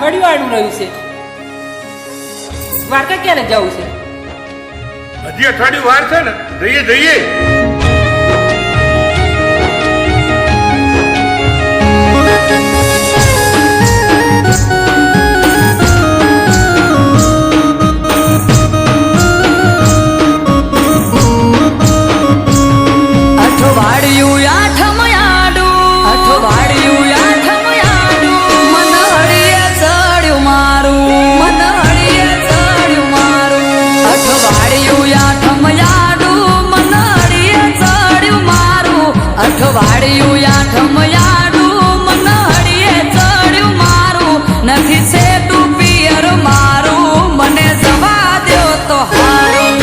અઠવાડિયું આડું રહ્યું છે. દ્વારકા ક્યારે જવું છે? હજી અઠવાડિયું વાર છે ને, જઈએ. અઠવાડિયું આઠમ યાડું મનહડીએ ચડ્યું મારું નથી છે તું પિયર મારું મને જવા દ્યો તો હારું.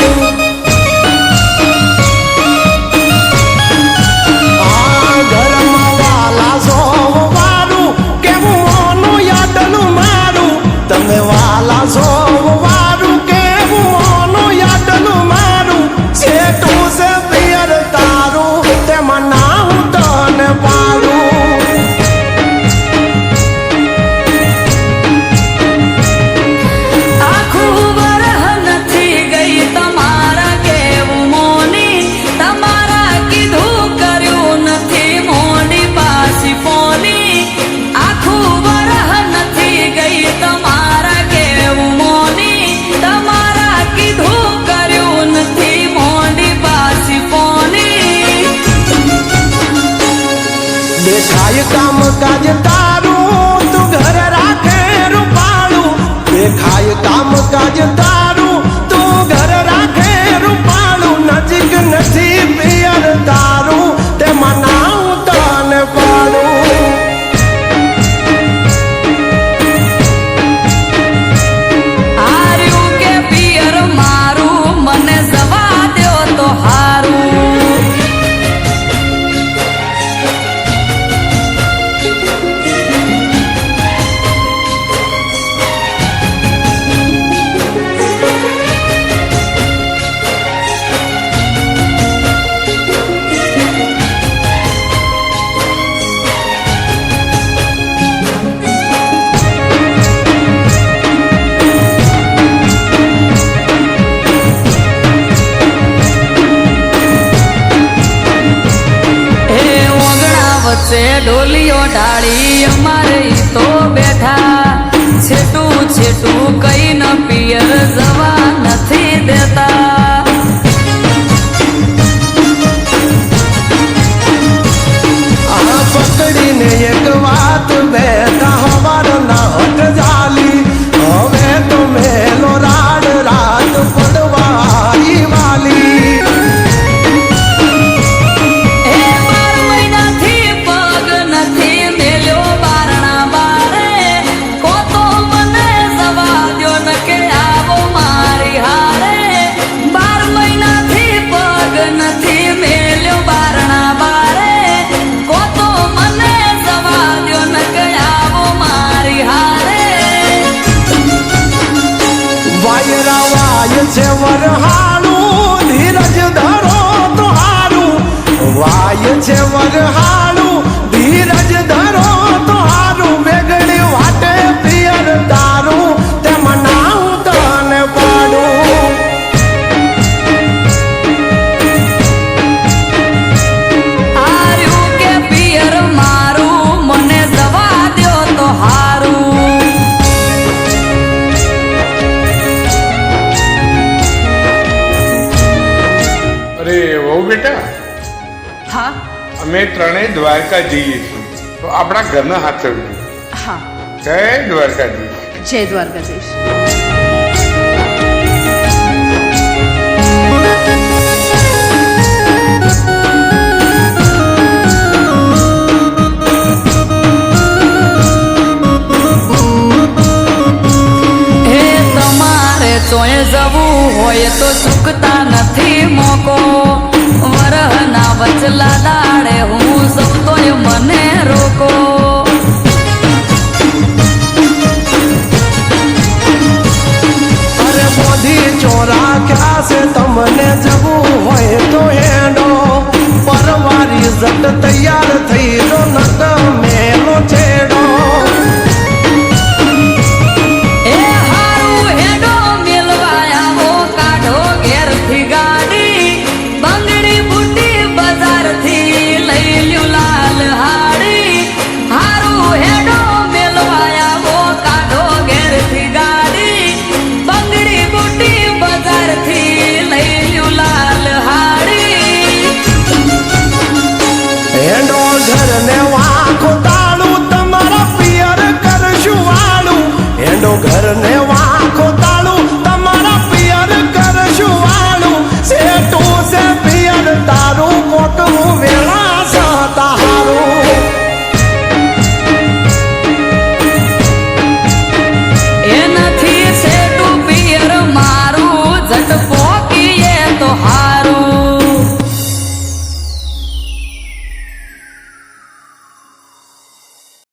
ઘરમાં વાલા સોમવારું કેવું મોનું યાદનું મારું તમે વાલા સોમવારું કેવું મોનું યાદનું મારું છે તું છે પિયર તારું તેમાં નામ તને પાડું. આખું વરહ નથી ગઈ તમારા કેવું મોની તમારા કીધું કર્યું નથી મોની પાછી પોની. આખું વરહ નથી ગઈ તમારા કેવું મોની તમારા કીધું કર્યું નથી મોની પાછી પોની. દેખાય કામ કાજ તારું તું ઘર રાખે રૂપાળું દેખાય કામ કાજ તારું તું ઘર રાખે રૂપાળું નજીક નથી પિયર તારું તેમાં નામ તને પાડું. હાર્યું કે પિયર મારું મને જવા દ્યો તો હારું. વચ્ચે ડોલીઓ ઢાળી અમારે ઈ તો બેઠા છેટું છેટું કઈ ન પિયર જવા નથી દેતા. આ પકડીને એક વાત બેઠા હવારના હટ જાલી હવે તો મેલો રાડ રાત પડવાઈ વાલી. છે વરહાળું ધીરજ ધરો તો હારું વાય છે વરહાળું ધીરજ ધરો તો હારું વેગળી વાટે પિયર તારું તેમાં નામ તને પાડું. હાર્યું કે પિયર મારું મને જવા દ્યો તો હારું. અરે વહુ બેટા, હા અમે ત્રણેય દ્વારકા જઈએ છીએ, તો આપણા ઘરના હાથ ચડવું. હા જય દ્વારકાધીશ. જય દ્વારકાધીશ. હે તમારે ચોય જવું હોય તો ચૂકતા નથી મોકો વરહના વચલા દાડે હું સૌતોય મને રોકો. અરે બોધી ચોરા ક્યાં છે તમને જવું હોય તો હેડો પરવારી જટ તૈયાર થઈ જો નક